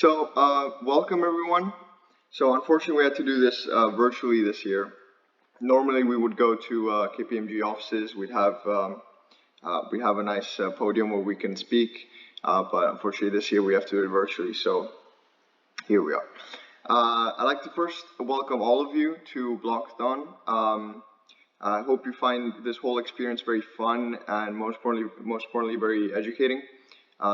Welcome everyone. So, unfortunately, we had to do this virtually this year. Normally, we would go to KPMG offices. We have a nice podium where we can speak, but unfortunately, this year we have to do it virtually. So, here we are. I'd like to first welcome all of you to Blockathon. I hope you find this whole experience very fun and most importantly, very educating.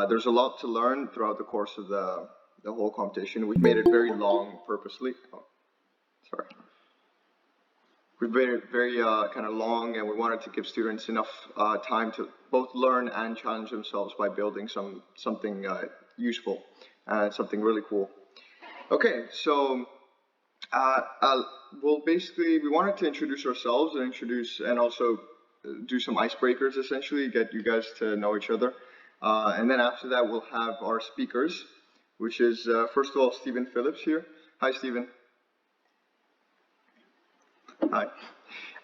There's a lot to learn throughout the course of the whole competition. We've made it very long purposely. Sorry. We've made it very kind of long, and we wanted to give students enough time to both learn and challenge themselves by building something useful and something really cool. Okay, so we wanted to introduce ourselves and also do some icebreakers, essentially, get you guys to know each other. And then after that, we'll have our speakers, which is, first of all, Stephen Phillips here. Hi, Stephen. Hi.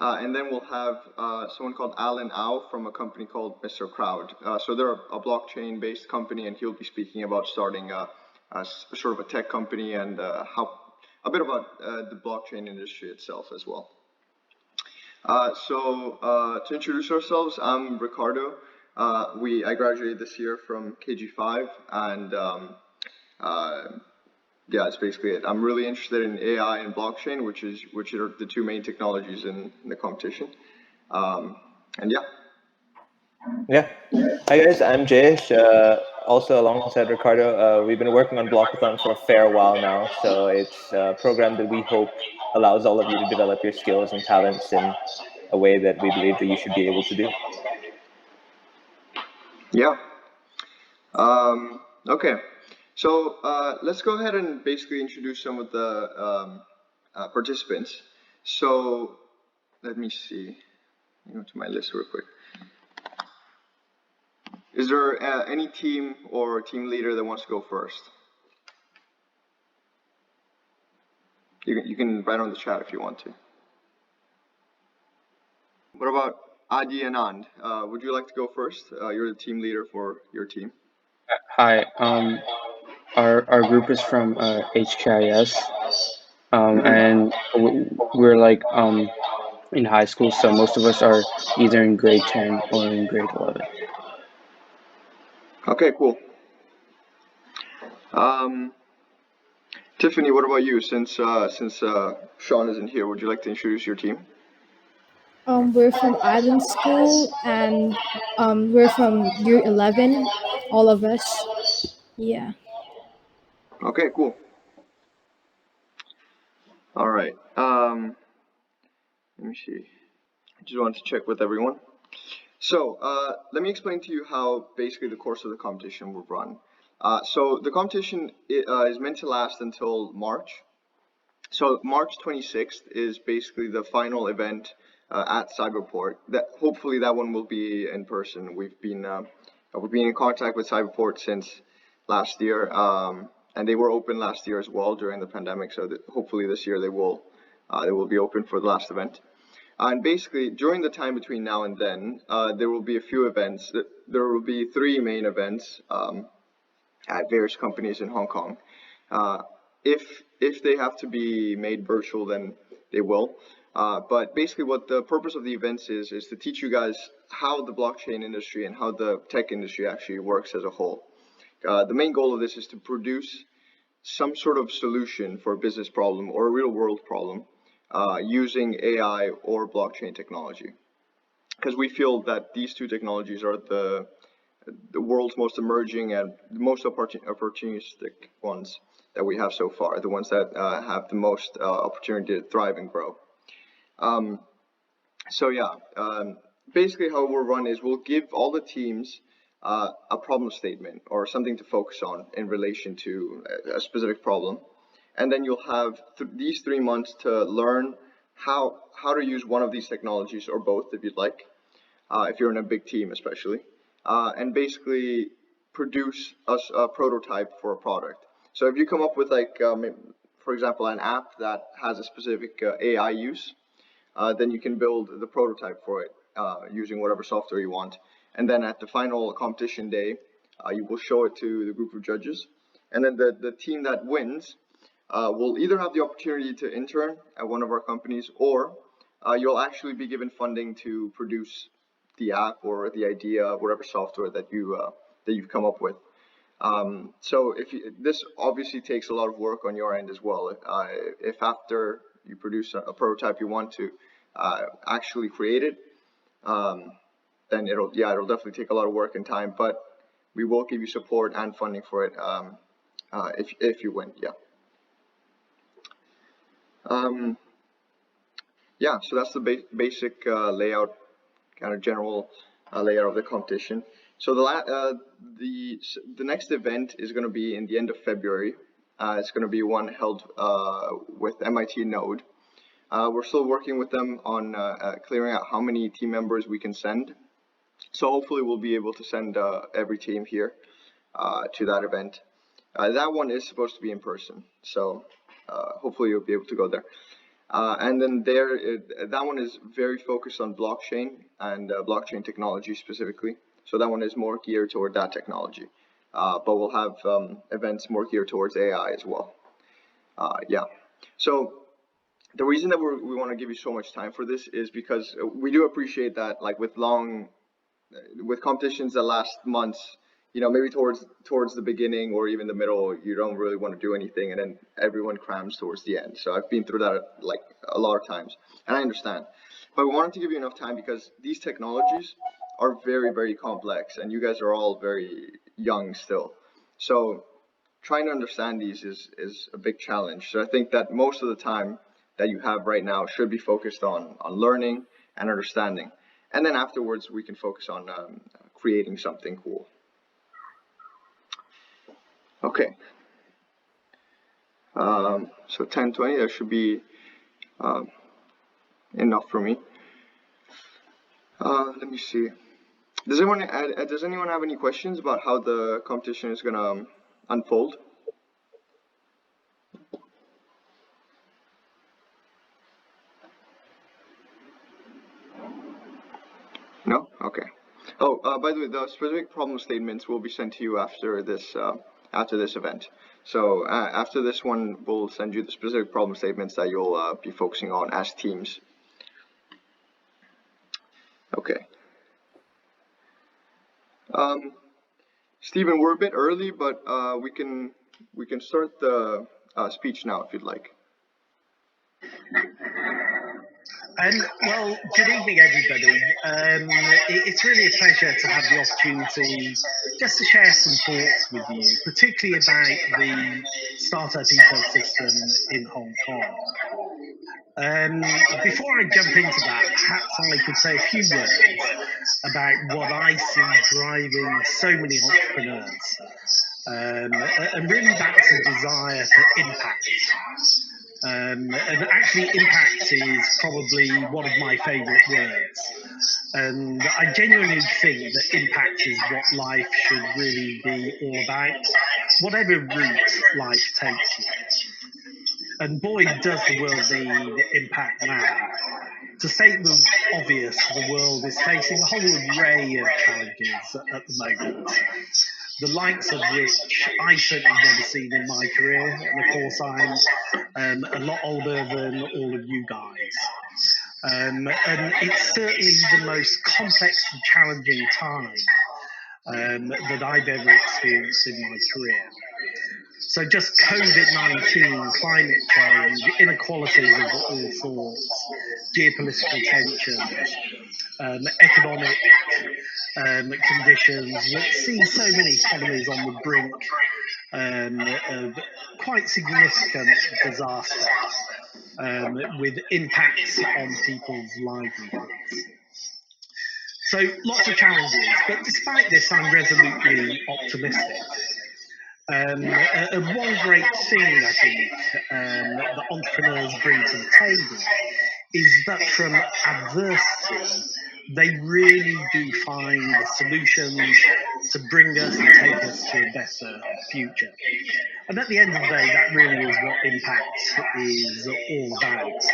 And then we'll have someone called Alan Au from a company called Mr. Crowd. So they're a blockchain-based company, and he'll be speaking about starting a sort of a tech company and a bit about the blockchain industry itself as well. To introduce ourselves, I'm Ricardo. I graduated this year from KG5, and yeah, that's basically it. I'm really interested in AI and blockchain, which are the two main technologies in the competition. And yeah. Yeah. Hi guys, I'm Jayesh. Also alongside Ricardo, we've been working on Blockathon for a fair while now. So it's a program that we hope allows all of you to develop your skills and talents in a way that we believe that you should be able to do. Yeah. Okay. So let's go ahead and basically introduce some of the participants. So let me see. Go to my list real quick. Is there any team or team leader that wants to go first? You can write on the chat if you want to. What about Adi Anand? Would you like to go first? You're the team leader for your team. Hi. Our group is from HKIS, and we're like in high school, so most of us are either in grade 10 or in grade 11. Okay, cool. Tiffany, what about you? Since Sean isn't here, would you like to introduce your team? We're from Island School, and we're from year 11, all of us. Yeah. Okay, cool. All right. Let me see. I just wanted to check with everyone. So let me explain to you how basically the course of the competition will run. So the competition is meant to last until March. So March 26th is basically the final event at Cyberport. Hopefully that one will be in person. We've been in contact with Cyberport since last year, and they were open last year as well during the pandemic. So hopefully this year they will be open for the last event. And basically, during the time between now and then, there will be a few events. There will be 3 main events at various companies in Hong Kong. If they have to be made virtual, then they will. But basically, what the purpose of the events is to teach you guys how the blockchain industry and how the tech industry actually works as a whole. The main goal of this is to produce some sort of solution for a business problem or a real-world problem. Using AI or blockchain technology, because we feel that these two technologies are the world's most emerging and the most opportunistic ones that we have so far, the ones that have the most opportunity to thrive and grow. Basically how we'll run is we'll give all the teams a problem statement or something to focus on in relation to a specific problem. And then you'll have these 3 months to learn how to use one of these technologies or both if you'd like, if you're in a big team especially, and basically produce a prototype for a product. So if you come up with for example, an app that has a specific AI use, then you can build the prototype for it using whatever software you want. And then at the final competition day, you will show it to the group of judges. And then the team that wins will either have the opportunity to intern at one of our companies, or you'll actually be given funding to produce the app or the idea, whatever software that you've come up with. So this obviously takes a lot of work on your end as well. If after you produce a prototype you want to actually create it, then it'll definitely take a lot of work and time, but we will give you support and funding for it if you win. So that's the basic layout, kind of general layout of the competition. So the next event is going to be in the end of February. It's going to be one held with MIT Node. We're still working with them on clearing out how many team members we can send. So hopefully we'll be able to send every team here to that event. That one is supposed to be in person, so hopefully you'll be able to go there. And then that one is very focused on blockchain and blockchain technology specifically. So that one is more geared toward that technology. But we'll have events more geared towards AI as well. So the reason that we want to give you so much time for this is because we do appreciate that, like with competitions that last months, maybe towards the beginning or even the middle, you don't really want to do anything, and then everyone crams towards the end. So I've been through that like a lot of times, and I understand. But we wanted to give you enough time because these technologies are very, very complex, and you guys are all very young still. So trying to understand these is a big challenge. So I think that most of the time that you have right now should be focused on learning and understanding. And then afterwards, we can focus on creating something cool. Okay. So 10:20, that should be enough for me. Let me see. Does anyone have any questions about how the competition is gonna unfold? No? Okay. Oh, by the way, the specific problem statements will be sent to you after this event. So after this one, we'll send you the specific problem statements that you'll be focusing on as teams. Okay. Stephen, we're a bit early, but we can start the speech now if you'd like. Well, good evening, everybody. It's really a pleasure to have the opportunity just to share some thoughts with you, particularly about the startup ecosystem in Hong Kong. Before I jump into that, perhaps I could say a few words about what I see driving so many entrepreneurs. And really that's a desire for impact. And actually impact is probably one of my favourite words. And I genuinely think that impact is what life should really be all about, whatever route life takes you. And boy, does the world need impact now. To state the obvious, the world is facing a whole array of challenges at the moment, the likes of which I certainly never seen in my career, and of course I'm a lot older than all of you guys. And it's certainly the most complex and challenging time that I've ever experienced in my career. So just COVID-19, climate change, inequalities of all sorts, geopolitical tensions, economic conditions that see so many economies on the brink of quite significant disaster, with impacts on people's livelihoods. So lots of challenges, but despite this, I'm resolutely optimistic. And one great thing I think that entrepreneurs bring to the table is that from adversity, they really do find the solutions to bring us and take us to a better future. And at the end of the day, that really is what impact is all about.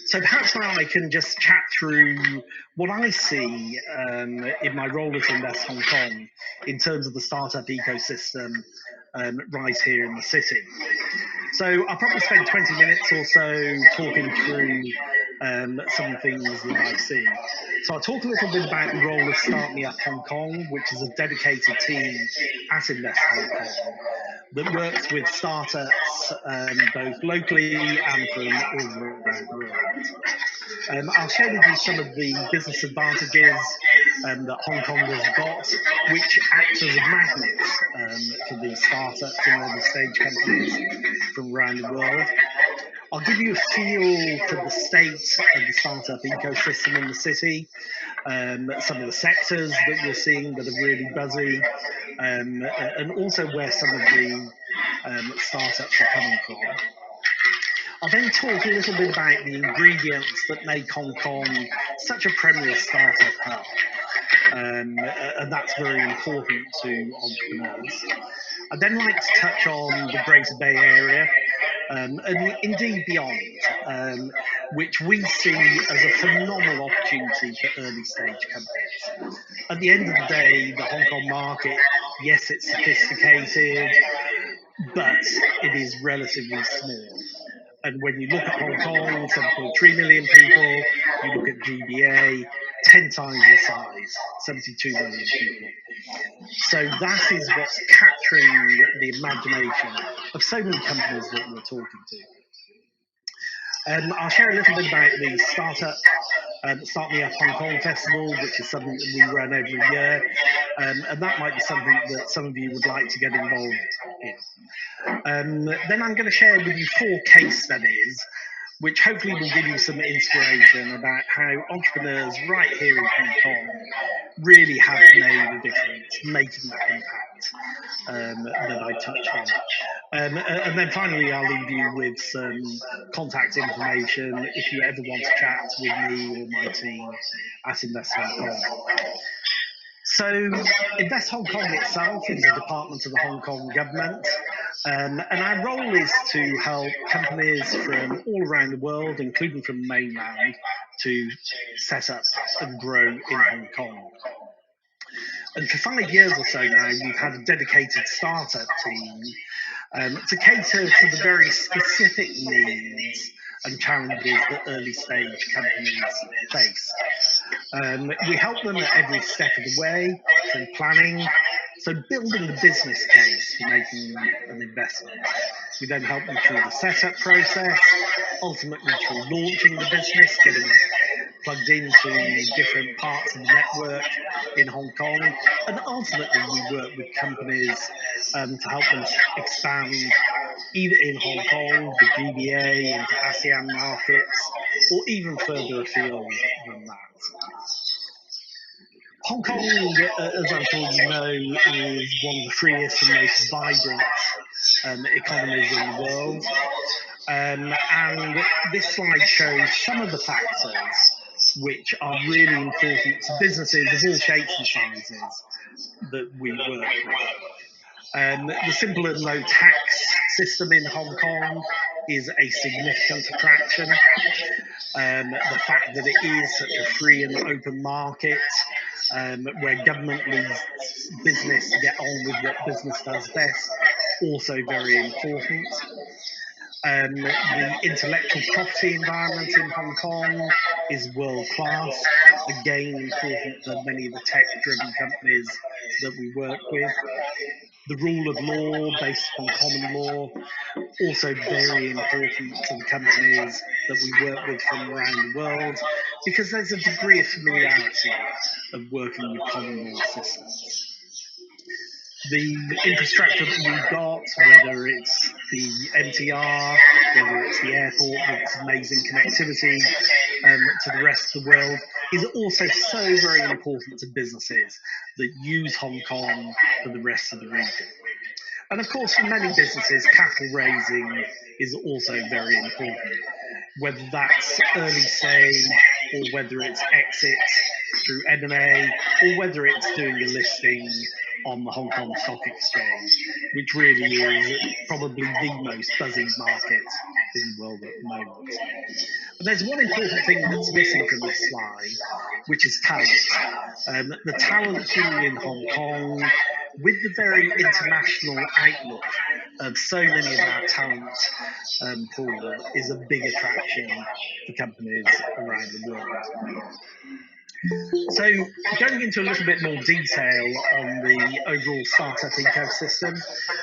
So perhaps now I can just chat through what I see in my role at Invest Hong Kong in terms of the startup ecosystem right here in the city. So I'll probably spend 20 minutes or so talking through some things that I see. So I'll talk a little bit about the role of Start Me Up Hong Kong, which is a dedicated team at Invest Hong Kong that works with startups both locally and from all around the world. I'll share with you some of the business advantages that Hong Kong has got, which act as magnets for these startups and early stage companies from around the world. I'll give you a feel for the state of the startup ecosystem in the city, some of the sectors that we're seeing that are really buzzy, and also where some of the startups are coming from. I'll then talk a little bit about the ingredients that make Hong Kong such a premier startup hub. And that's very important to entrepreneurs. I'd then like to touch on the Greater Bay Area, and indeed beyond, which we see as a phenomenal opportunity for early stage companies. At the end of the day, the Hong Kong market, yes, it's sophisticated, but it is relatively small. And when you look at Hong Kong, 7.3 million people, you look at GBA, 10 times the size, 72 million people. So that is what's capturing the imagination of so many companies that we're talking to. I'll share a little bit about the Start Me Up Hong Kong Festival, which is something that we run every year. And that might be something that some of you would like to get involved in. Then I'm going to share with you 4 case studies, which hopefully will give you some inspiration about how entrepreneurs right here in Hong Kong really have made a difference, making that impact that I touched on. And then finally, I'll leave you with some contact information if you ever want to chat with me or my team at Invest Hong Kong. So Invest Hong Kong itself is a department of the Hong Kong government, and our role is to help companies from all around the world, including from the mainland, to set up and grow in Hong Kong. And for 5 years or so now, we've had a dedicated startup team to cater to the very specific needs and challenges that early stage companies face. We help them at every step of the way through planning, so building the business case for making an investment. We then help them through the setup process, ultimately through launching the business, getting plugged into different parts of the network in Hong Kong, and ultimately we work with companies to help them expand either in Hong Kong, the GBA, into ASEAN markets, or even further afield than that. Hong Kong, as I'm sure you know, is one of the freest and most vibrant economies in the world. And this slide shows some of the factors which are really important to businesses of all shapes and sizes that we work with. The simple and low tax system in Hong Kong is a significant attraction. The fact that it is such a free and open market, where government leaves business to get on with what business does best, also very important. The intellectual property environment in Hong Kong is world class, again important for many of the tech-driven companies that we work with. The rule of law based on common law, also very important to the companies that we work with from around the world, because there's a degree of familiarity of working with common law systems. The infrastructure that we've got, whether it's the MTR, whether it's the airport with its amazing connectivity to the rest of the world, is also so very important to businesses that use Hong Kong for the rest of the region. And of course, for many businesses, capital raising is also very important, whether that's early stage or whether it's exit through M&A or whether it's doing a listing on the Hong Kong Stock Exchange, which really is probably the most buzzing market in the world at the moment. And there's one important thing that's missing from this slide, which is talent. The talent pool in Hong Kong, with the very international outlook of so many of our talent pool, is a big attraction for companies around the world. So going into a little bit more detail on the overall startup ecosystem,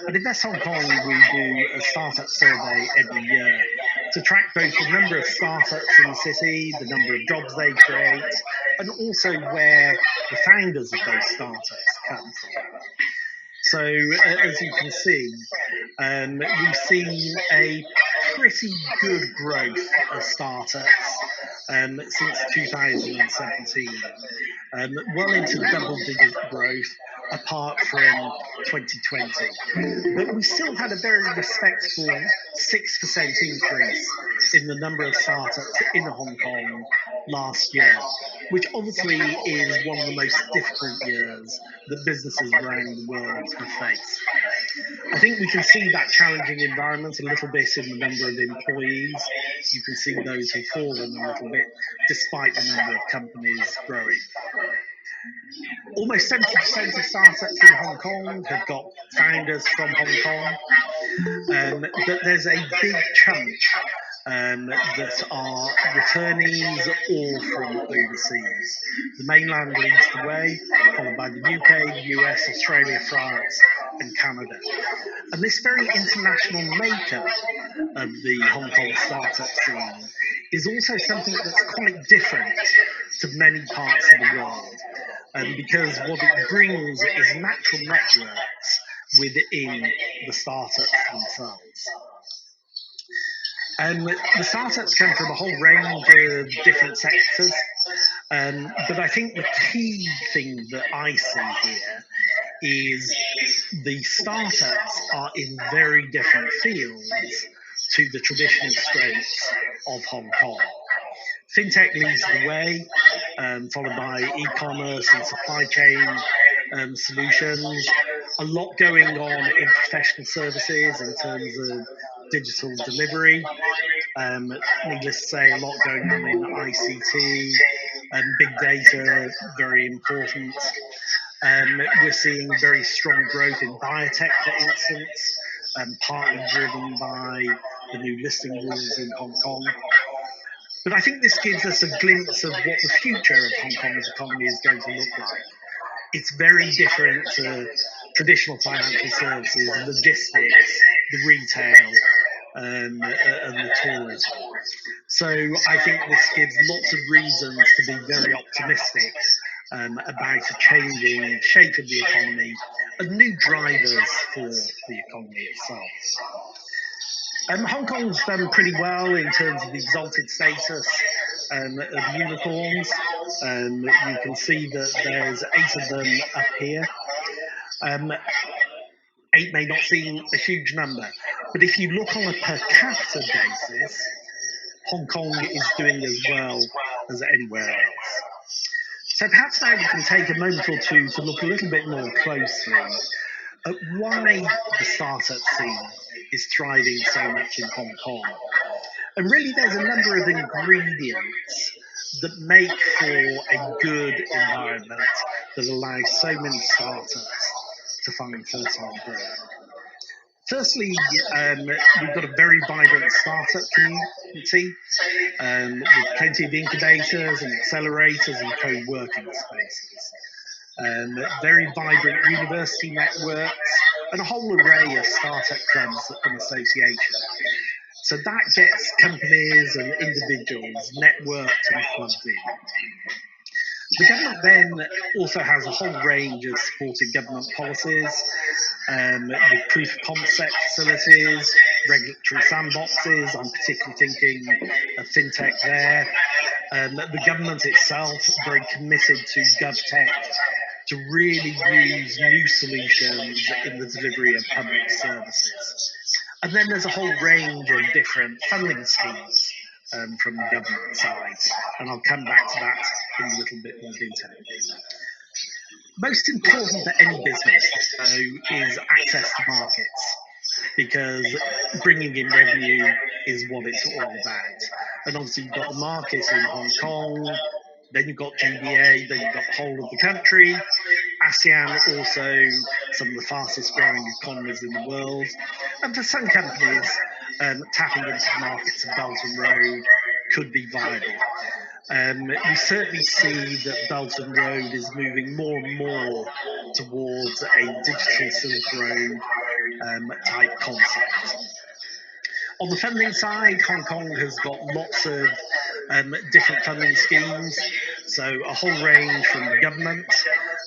at Invest Hong Kong we do a startup survey every year to track both the number of startups in the city, the number of jobs they create, and also where the founders of those startups come from. So as you can see, we've seen a pretty good growth of startups since 2017, well into double-digit growth apart from 2020. But we still had a very respectable 6% increase in the number of startups in Hong Kong last year, which obviously is one of the most difficult years that businesses around the world have faced. I think we can see that challenging environment a little bit in the number of employees. You can see those have fallen a little bit despite the number of companies growing. Almost 70% of startups in Hong Kong have got founders from Hong Kong, but there's a big chunk that are returnees or from overseas. The mainland leads the way, followed by the UK, the US, Australia, France, and Canada. And this very international makeup of the Hong Kong startup scene is also something that's quite different to many parts of the world, because what it brings is natural networks within the startups themselves. The startups come from a whole range of different sectors, but I think the key thing that I see here is the startups are in very different fields to the traditional strengths of Hong Kong. Fintech leads the way, followed by e-commerce and supply chain solutions. A lot going on in professional services in terms of digital delivery. Needless to say, a lot going on in ICT, big data, very important. We're seeing very strong growth in biotech, for instance, partly driven by the new listing rules in Hong Kong. But I think this gives us a glimpse of what the future of Hong Kong's economy is going to look like. It's very different to traditional financial services, logistics, the retail, and the tourism. So I think this gives lots of reasons to be very optimistic about a changing shape of the economy and new drivers for the economy itself. Hong Kong's done pretty well in terms of the exalted status of unicorns. You can see that there's 8 of them up here. 8 may not seem a huge number, but if you look on a per capita basis, Hong Kong is doing as well as anywhere else. So perhaps now we can take a moment or two to look a little bit more closely at why the startup scene is thriving so much in Hong Kong. And really there's a number of ingredients that make for a good environment that allows so many startups to find fertile ground. Firstly, we've got a very vibrant startup community with plenty of incubators and accelerators and co-working spaces. Very vibrant university networks and a whole array of startup clubs and associations. So that gets companies and individuals networked and plugged in. The government then also has a whole range of supporting government policies, with proof of concept facilities, regulatory sandboxes. I'm particularly thinking of fintech there. The government itself very committed to GovTech to really use new solutions in the delivery of public services. And then there's a whole range of different funding schemes from the government side, and I'll come back to that in a little bit more detail. Most important for any business, though, is access to markets, because bringing in revenue is what it's all about. And obviously, you've got the market in Hong Kong, then you've got GBA, then you've got the whole of the country. ASEAN also some of the fastest growing economies in the world. And for some companies, tapping into the markets of Belt and Road could be viable. We certainly see that Belt and Road is moving more and more towards a digital Silk Road type concept. On the funding side, Hong Kong has got lots of different funding schemes, so a whole range from the government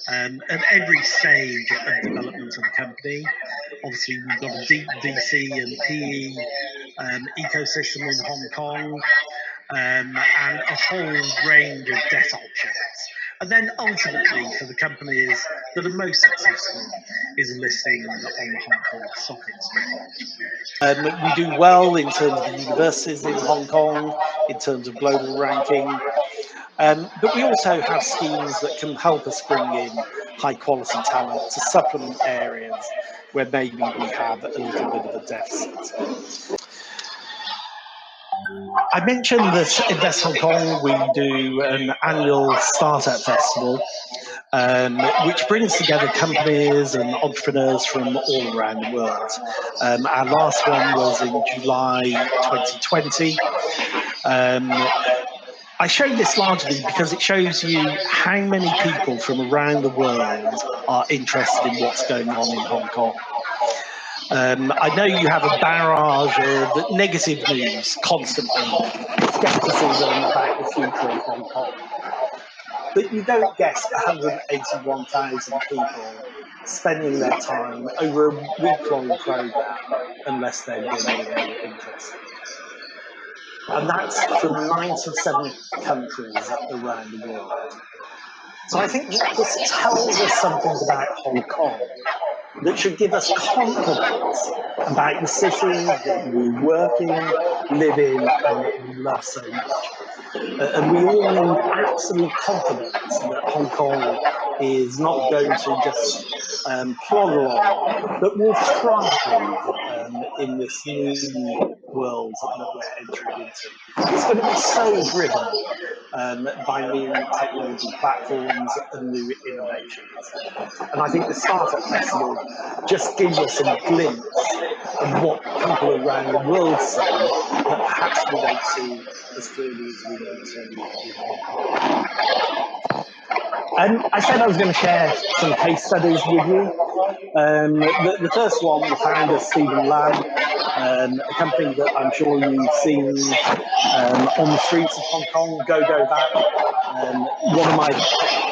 at every stage of development of the company. Obviously, we've got a deep VC and PE ecosystem in Hong Kong, and a whole range of debt options. And then ultimately, for the companies that are most successful, is listing on the Hong Kong Stock Exchange. We do well in terms of the universities in Hong Kong, in terms of global ranking. But we also have schemes that can help us bring in high quality talent to supplement areas where maybe we have a little bit of a deficit. I mentioned that Invest Hong Kong, we do an annual startup festival, which brings together companies and entrepreneurs from all around the world. Our last one was in July 2020. I show this largely because it shows you how many people from around the world are interested in what's going on in Hong Kong. I know you have a barrage of negative news constantly, skepticism about the future of Hong Kong. But you don't get 181,000 people spending their time over a week-long program unless they're genuinely interested. And that's from 97 countries around the world. So I think this tells us something about Hong Kong that should give us confidence about the city that we work in, live in, and that we love so much. And we all need absolute confidence that Hong Kong is not going to just plod along, but will thrive in this new world that we're entering into. It's going to be so driven by new technology platforms and new innovations. And I think the Startup Festival just gives us a glimpse of what people around the world see that perhaps we don't see as clearly as we need to in Hong Kong. I said I was going to share some case studies with you. The first one, the founder, Stephen Lam, a company that I'm sure you've seen on the streets of Hong Kong, Go Back, one of my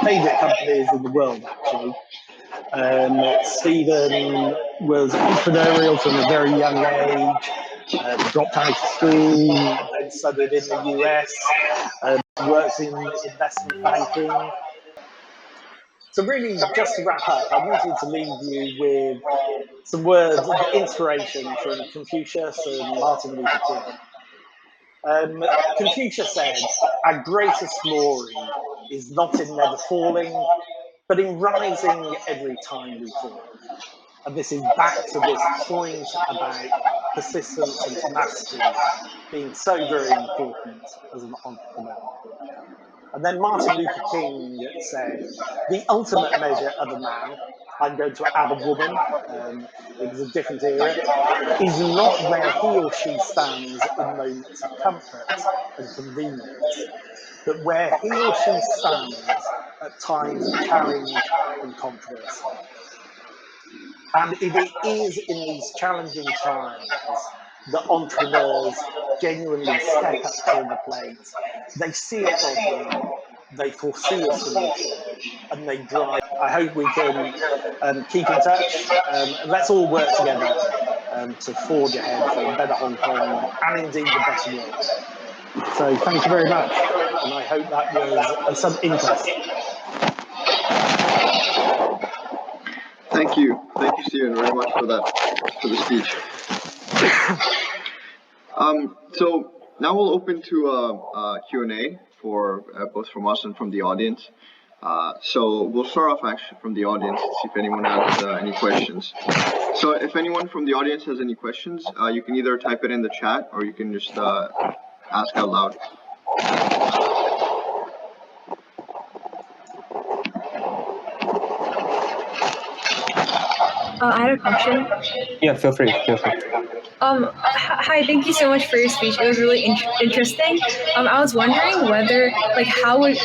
favourite companies in the world, actually. Stephen was entrepreneurial from a very young age, dropped out of school, then studied in the US, works in investment banking. So really, just to wrap up, I wanted to leave you with some words of inspiration from Confucius and Martin Luther King. Confucius said, "Our greatest glory is not in never falling, but in rising every time we fall." And this is back to this point about persistence and tenacity being so very important as an entrepreneur. And then Martin Luther King said, "The ultimate measure of a man," I'm going to add a woman, it was a different era, "is not where he or she stands in moments of comfort and convenience, but where he or she stands at times of challenge and controversy." And it is in these challenging times that entrepreneurs genuinely step up to the plate. They see a problem, they foresee a solution, and they drive. I hope we can keep in touch. Let's all work together to forge ahead for a better Hong Kong and indeed a better world. So thank you very much, and I hope that was of some interest. Thank you, Stephen, very much for the speech. So now we'll open to Q&A for both from us and from the audience. So we'll start off actually from the audience to see if anyone has any questions. So if anyone from the audience has any questions, you can either type it in the chat or you can just ask out loud. I had a question. Yeah, feel free. Hi, thank you so much for your speech. It was really interesting. I was wondering whether, like, how do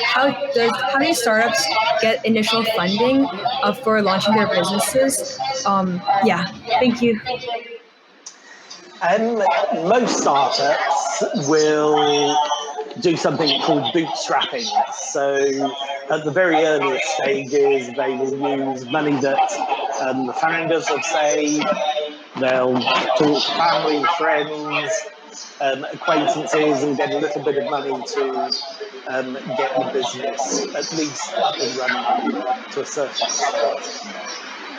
startups get initial funding for launching their businesses? Yeah, thank you. Most startups will do something called bootstrapping. So at the very earliest stages, they will use money that the founders have saved. They'll talk to family, friends, acquaintances, and get a little bit of money to get the business at least up and running to a certain extent.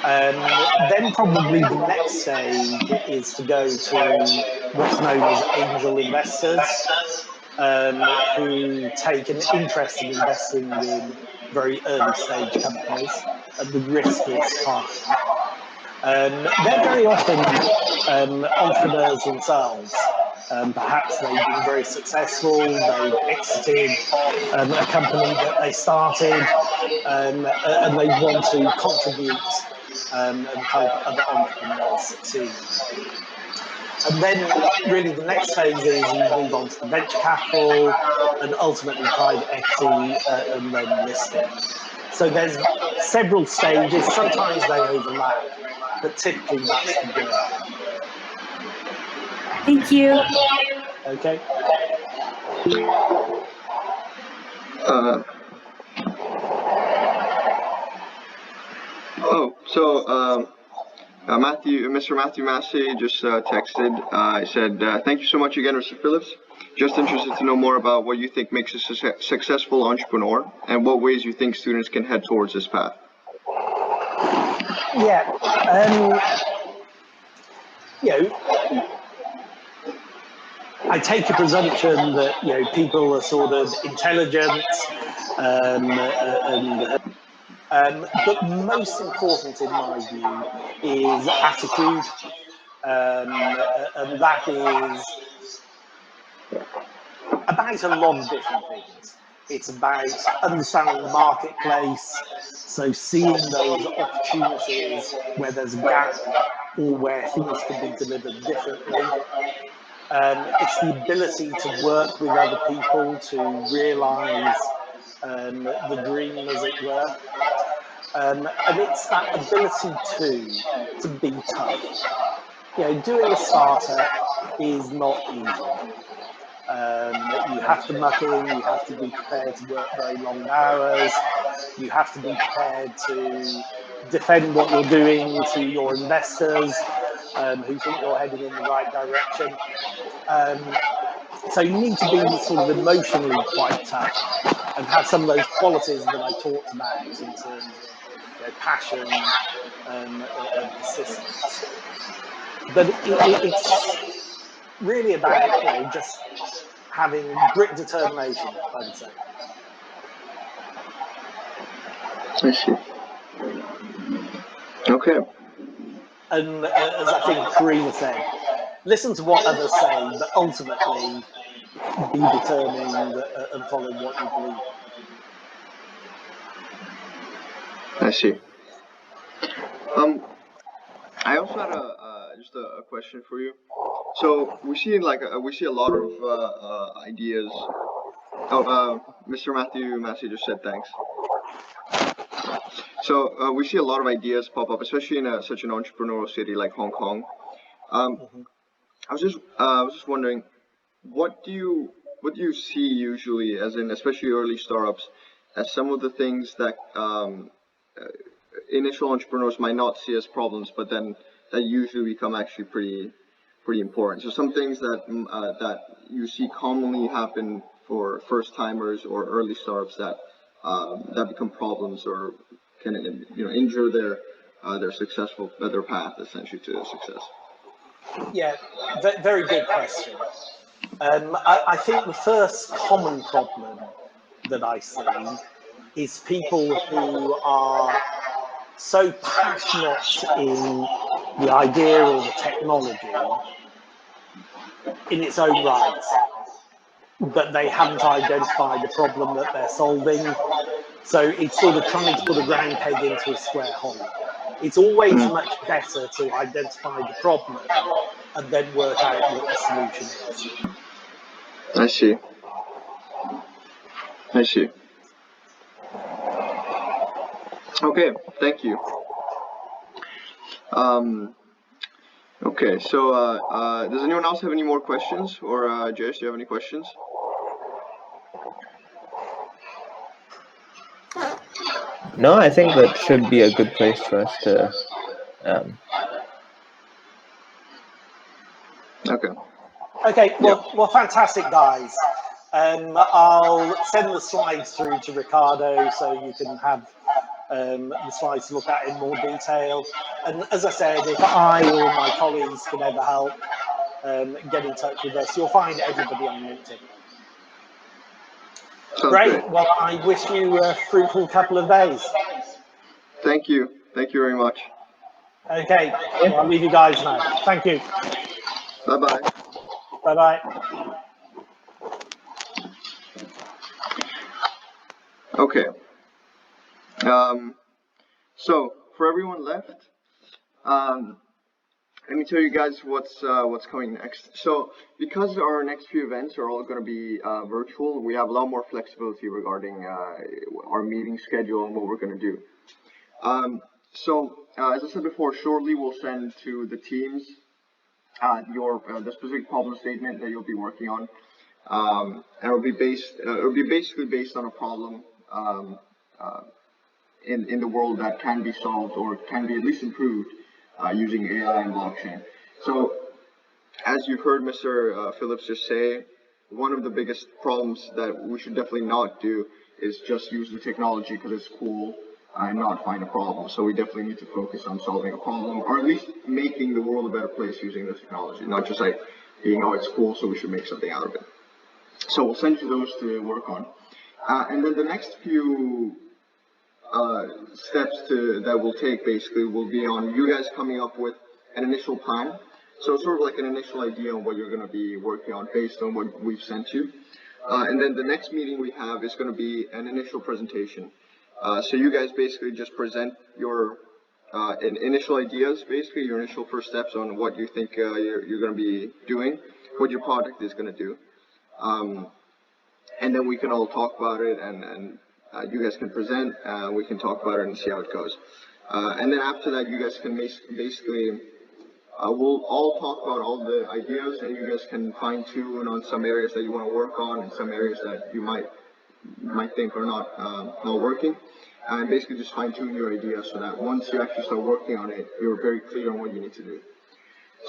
Then probably the next stage is to go to what's known as angel investors, who take an interest in investing in very early stage companies at the riskiest time. They're very often entrepreneurs themselves. Perhaps they've been very successful, they've exited a company that they started, and they want to contribute and help other entrepreneurs succeed. And then really the next phase is you move on to the venture capital and ultimately private equity and then listing. So there's several stages, sometimes they overlap, but typically that's the journey. Thank you. Okay. Mr. Matthew Massey just texted. He said, "Thank you so much again, Mr. Phillips. Just interested to know more about what you think makes a successful entrepreneur and what ways you think students can head towards this path." Yeah. I take a presumption that people are sort of intelligent, but most important in my view is attitude, and that is about a lot of different things. It's about understanding the marketplace, so seeing those opportunities where there's a gap or where things can be delivered differently. It's the ability to work with other people to realise the dream, as it were. And it's that ability to be tough. Doing a startup is not easy. You have to muck in, you have to be prepared to work very long hours, you have to be prepared to defend what you're doing to your investors who think you're heading in the right direction. So you need to be sort of emotionally quite tough and have some of those qualities that I talked about in terms of passion and persistence. But it's really about just having grit determination, I would say. I see. Okay. And as I think Karina said, listen to what others say, but ultimately be determined and follow what you believe in. I see. I also had just a question for you. So we see a lot of ideas. Oh, Mr. Matthew Massey just said thanks. So we see a lot of ideas pop up, especially in such an entrepreneurial city like Hong Kong. I was just wondering, what do you see usually, as in especially early startups, as some of the things that initial entrepreneurs might not see as problems, but then that usually become actually pretty important. So some things that that you see commonly happen for first timers or early startups that become problems or can injure their path essentially to success. Yeah, very good question. I think the first common problem that I see is people who are so passionate in the idea or the technology in its own right, but they haven't identified the problem that they're solving. So it's sort of trying to put a round peg into a square hole. It's always much better to identify the problem and then work out what the solution is. I see. I see. Okay, thank you. Okay, so does anyone else have any more questions? Or Jayesh, do you have any questions? No, I think that should be a good place for us to. Okay. Okay, well, fantastic, guys. I'll send the slides through to Ricardo so you can have the slides to look at in more detail. And as I said, if I or my colleagues can ever help, get in touch with us. You'll find everybody on LinkedIn. Great. Well, I wish you a fruitful couple of days. Thank you. Thank you very much. Okay. Well, I'll leave you guys now. Thank you. Bye-bye. Bye-bye. Okay. So for everyone left, let me tell you guys what's coming next. So because our next few events are all going to be virtual, we have a lot more flexibility regarding our meeting schedule and what we're going to do. As I said before, shortly we'll send to the teams the specific problem statement that you'll be working on, and it'll be basically based on a problem in the world that can be solved or can be at least improved using AI and blockchain. So, as you've heard Mr. Phillips just say, one of the biggest problems that we should definitely not do is just use the technology because it's cool and not find a problem. So we definitely need to focus on solving a problem, or at least making the world a better place using the technology, not just like being, oh, it's cool, so we should make something out of it. So we'll send you those to work on. And then the next few steps that we'll take basically will be on you guys coming up with an initial plan. So sort of like an initial idea on what you're going to be working on based on what we've sent you. And then the next meeting we have is going to be an initial presentation. So you guys basically just present your initial ideas, basically your initial first steps on what you think you're going to be doing, what your product is going to do. And then we can all talk about it, and you guys can present, we can talk about it and see how it goes. And then after that, you guys can basically, we'll all talk about all the ideas, and you guys can fine tune on some areas that you want to work on and some areas that you might think are not working. And basically just fine tune your ideas so that once you actually start working on it, you're very clear on what you need to do.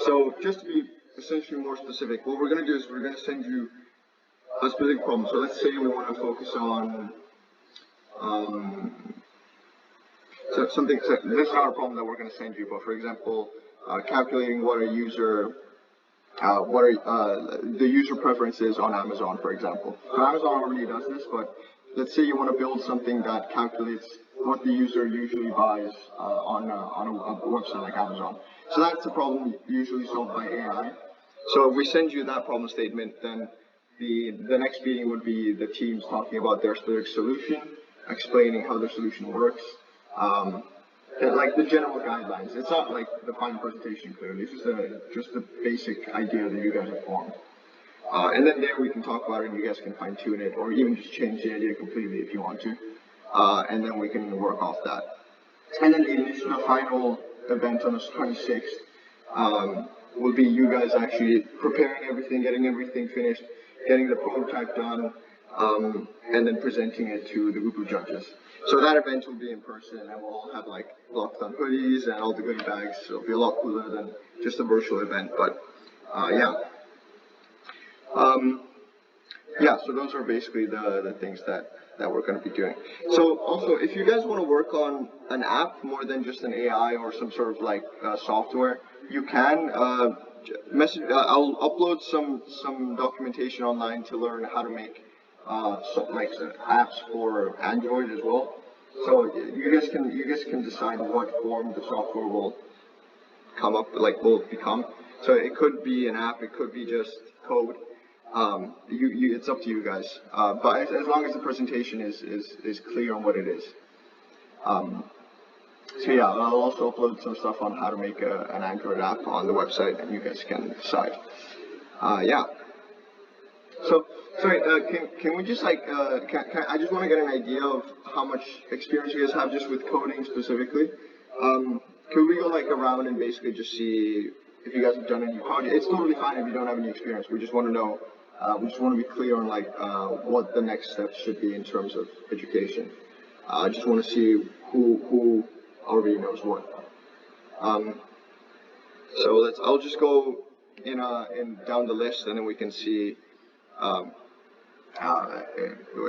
So just to be essentially more specific, what we're going to do is we're going to send you a specific problem. So let's say we want to focus on something. This is not a problem that we're going to send you, but for example, calculating what a user, the user preferences on Amazon, for example. So Amazon already does this, but let's say you want to build something that calculates what the user usually buys on a website like Amazon. So that's a problem usually solved by AI. So if we send you that problem statement, then the next meeting would be the teams talking about their specific solution, explaining how their solution works, like the general guidelines. It's not like the final presentation clearly, it's just the basic idea that you guys have formed. And then there we can talk about it and you guys can fine tune it or even just change the idea completely if you want to. And then we can work off that. And then the final event on the 26th will be you guys actually preparing everything, getting everything finished, getting the prototype done, and then presenting it to the group of judges. So that event will be in person and we'll all have like Blockathon hoodies and all the goodie bags. So it'll be a lot cooler than just a virtual event, but yeah. Yeah, so those are basically the things that we're going to be doing. So also, if you guys want to work on an app more than just an AI or some sort of like software, you can I'll upload some documentation online to learn how to make apps for Android as well. So you guys can decide what form the software will will become. So it could be an app, it could be just code. It's up to you guys. But as long as the presentation is clear on what it is. Um, so yeah, I'll also upload some stuff on how to make an Android app on the website, and you guys can decide. Yeah. So sorry, can we just I just want to get an idea of how much experience you guys have just with coding specifically. Could we go around and basically just see if you guys have done any project? It's totally fine if you don't have any experience. We just want to know. We just want to be clear on what the next steps should be in terms of education. I just want to see who already knows what. Um, so I'll just go in down the list, and then we can see um,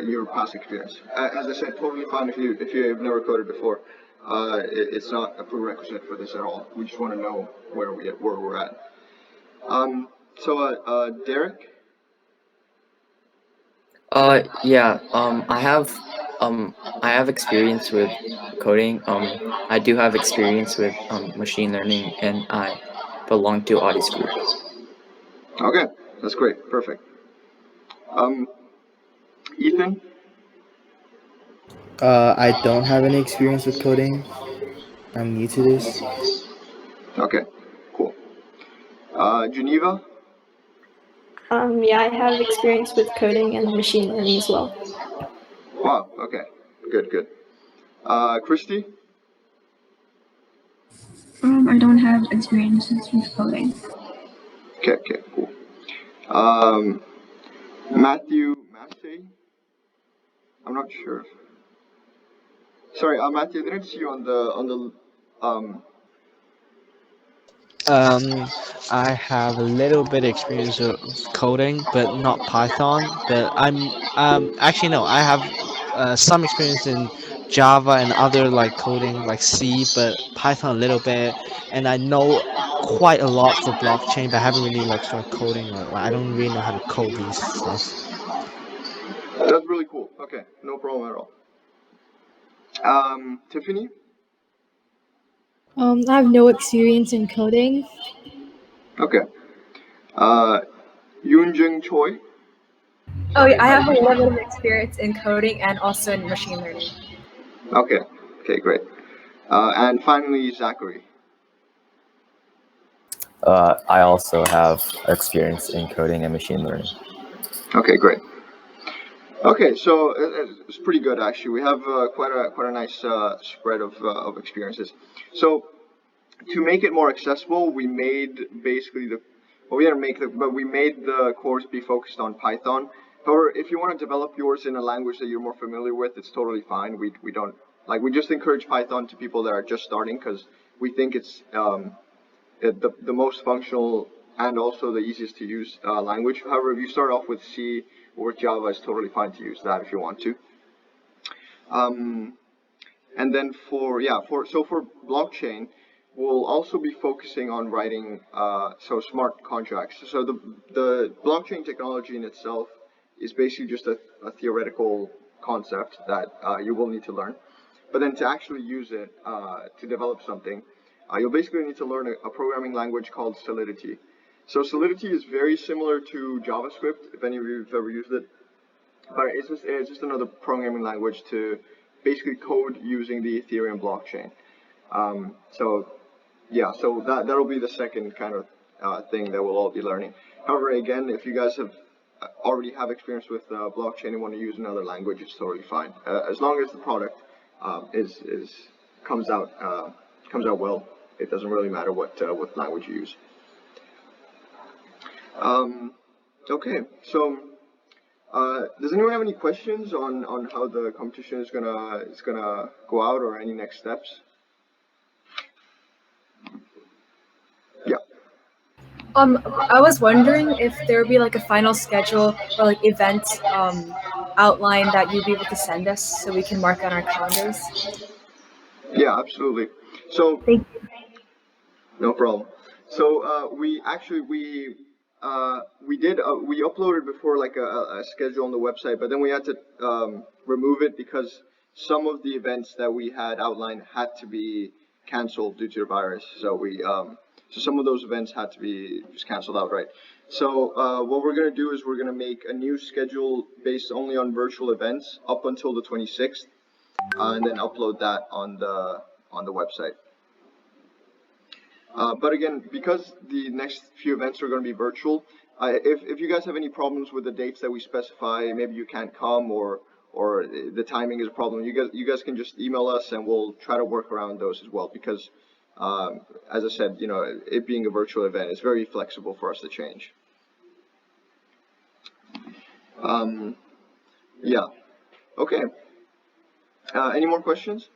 your past experience. As I said, totally fine if you've never coded before. It's not a prerequisite for this at all. We just want to know where we're at. Derek. Yeah. I have experience with coding. I do have experience with machine learning, and I belong to Audis group. Okay, that's great. Perfect. Ethan. I don't have any experience with coding. I'm new to this. Okay, cool. Geneva. Yeah, I have experience with coding and machine learning as well. Wow. Okay. Good. Christy. I don't have experiences with coding. Okay. Cool. Matthew. I'm not sure. Sorry, Matthew. I didn't see you on the I have a little bit experience of coding, but not Python. But I'm actually no, I have some experience in Java and other like coding like C, but Python a little bit, and I know quite a lot for blockchain, but I haven't really like started coding or like, I don't really know how to code these stuff. That's really cool. Okay, no problem at all. Tiffany. I have no experience in coding. Okay. Yoonjung Choi. Oh, yeah, I have a little bit of experience in coding and also in machine learning. Okay, great. And finally, Zachary. I also have experience in coding and machine learning. Okay, great. Okay, so it's pretty good actually. We have quite a nice spread of experiences. So to make it more accessible, we made basically we didn't make but we made the course be focused on Python. However, if you want to develop yours in a language that you're more familiar with, it's totally fine. We don't we just encourage Python to people that are just starting because we think it's the most functional and also the easiest to use language. However, if you start off with C or Java, it's totally fine to use that if you want to. And then for blockchain, we'll also be focusing on writing smart contracts. So the blockchain technology in itself is basically just a theoretical concept that you will need to learn. But then to actually use it to develop something, you'll basically need to learn a programming language called Solidity. So Solidity is very similar to JavaScript, if any of you have ever used it. But it's just another programming language to basically code using the Ethereum blockchain. So that'll be the second kind of thing that we'll all be learning. However, again, if you guys already have experience with blockchain and want to use another language, it's totally fine. As long as the product comes out well, it doesn't really matter what language you use. Okay, so does anyone have any questions on how the competition is gonna go out or any next steps? Yeah. I was wondering if there would be a final schedule or event outline that you'd be able to send us so we can mark on our calendars. Yeah, absolutely. So thank you. No problem. So we we uploaded before like a schedule on the website, but then we had to remove it because some of the events that we had outlined had to be canceled due to the virus. So so some of those events had to be just canceled outright. So what we're gonna do is we're gonna make a new schedule based only on virtual events up until the 26th, and then upload that on the website. But again, because the next few events are going to be virtual, if you guys have any problems with the dates that we specify, maybe you can't come or the timing is a problem, you guys can just email us and we'll try to work around those as well. Because as I said, it being a virtual event, it's very flexible for us to change. Yeah. Okay. Any more questions?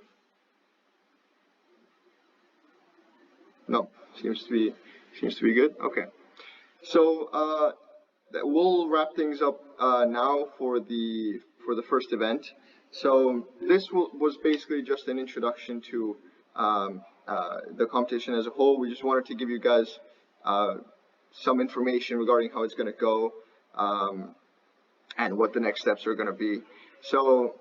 No, seems to be good. Okay, so we'll wrap things up now for the first event. So this was basically just an introduction to the competition as a whole. We just wanted to give you guys some information regarding how it's going to go and what the next steps are going to be. So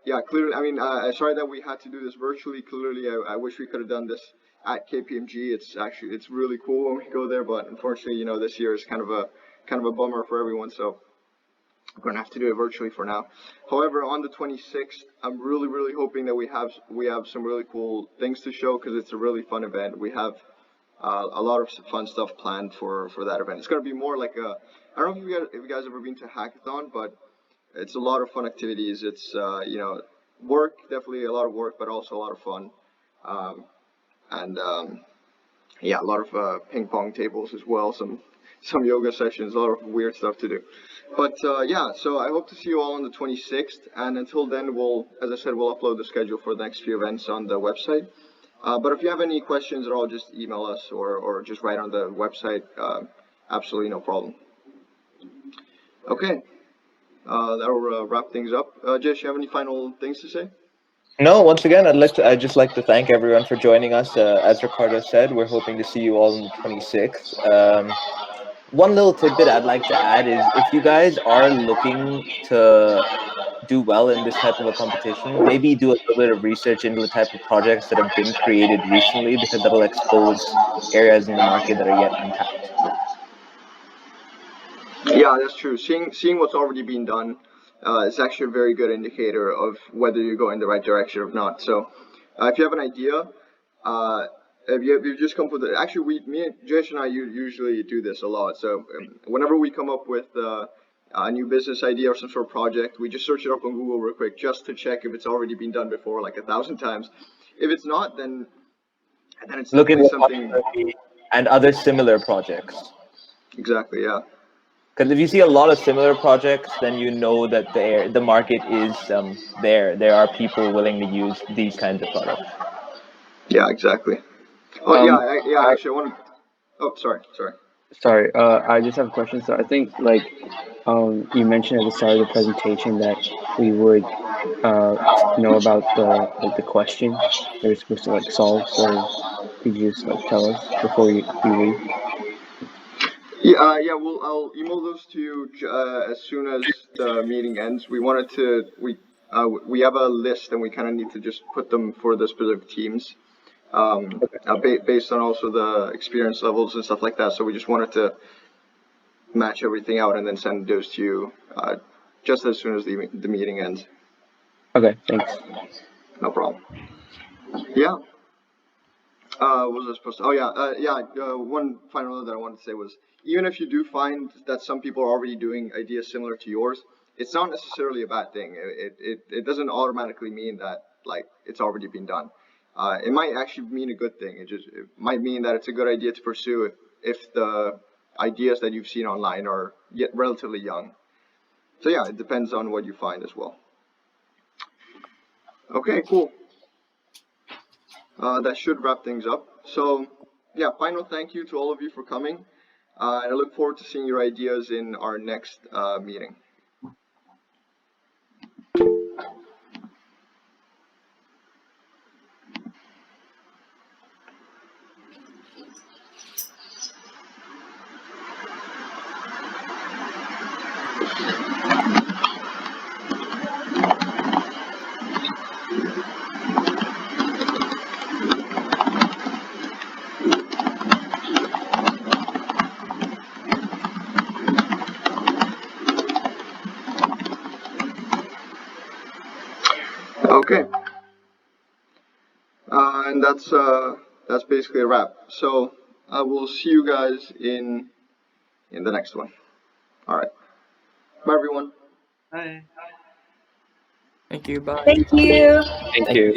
yeah, clearly, I mean, sorry that we had to do this virtually. Clearly, I wish we could have done this at KPMG. It's really cool when we go there, but unfortunately, this year is kind of a bummer for everyone. So we're gonna have to do it virtually for now. However, on the 26th, I'm really hoping that we have some really cool things to show, because it's a really fun event. We have a lot of fun stuff planned for that event. It's gonna be more like I don't know if you guys ever been to hackathon, but it's a lot of fun activities. It's work, definitely a lot of work, but also a lot of fun. Yeah, a lot of ping pong tables as well, some yoga sessions, a lot of weird stuff to do. But yeah, so I hope to see you all on the 26th, and until then, as I said, we'll upload the schedule for the next few events on the website. But if you have any questions at all, just email us or just write on the website. Absolutely no problem. Okay, that'll wrap things up. Jess, you have any final things to say? No, once again, I'd just like to thank everyone for joining us. As Ricardo said, we're hoping to see you all on the 26th. One little tidbit I'd like to add is, if you guys are looking to do well in this type of a competition, maybe do a little bit of research into the type of projects that have been created recently, because that'll expose areas in the market that are yet untapped. Yeah, that's true. Seeing what's already been done is actually a very good indicator of whether you're going the right direction or not. So if you have an idea, if you just come up with it, actually me and Jayesh and I usually do this a lot. So whenever we come up with a new business idea or some sort of project, we just search it up on Google real quick just to check if it's already been done before, like 1,000 times. If it's not, then it's look definitely into something. And other similar projects. Exactly, yeah. Because if you see a lot of similar projects, then you know that the market is there. There are people willing to use these kinds of products. Yeah, exactly. Oh yeah. Actually, I want to. Oh, sorry. Sorry, I just have a question. So I think you mentioned at the start of the presentation that we would know about the question that we're supposed to solve. So could you just tell us before we leave? Yeah. Well, I'll email those to you as soon as the meeting ends. We have a list, and we kind of need to just put them for the specific teams, based on also the experience levels and stuff like that. So we just wanted to match everything out and then send those to you just as soon as the meeting ends. Okay, thanks. No problem. Yeah. What was I supposed to? Oh yeah. One final note that I wanted to say was, even if you do find that some people are already doing ideas similar to yours, it's not necessarily a bad thing. It doesn't automatically mean that it's already been done. It might actually mean a good thing. It might mean that it's a good idea to pursue if the ideas that you've seen online are yet relatively young. So yeah, it depends on what you find as well. Okay, cool. That should wrap things up. So yeah, final thank you to all of you for coming. And I look forward to seeing your ideas in our next meeting. Okay, and that's basically a wrap. So I will see you guys in the next one. All right, bye everyone. Bye. Thank you. Bye. Thank you. Thank you.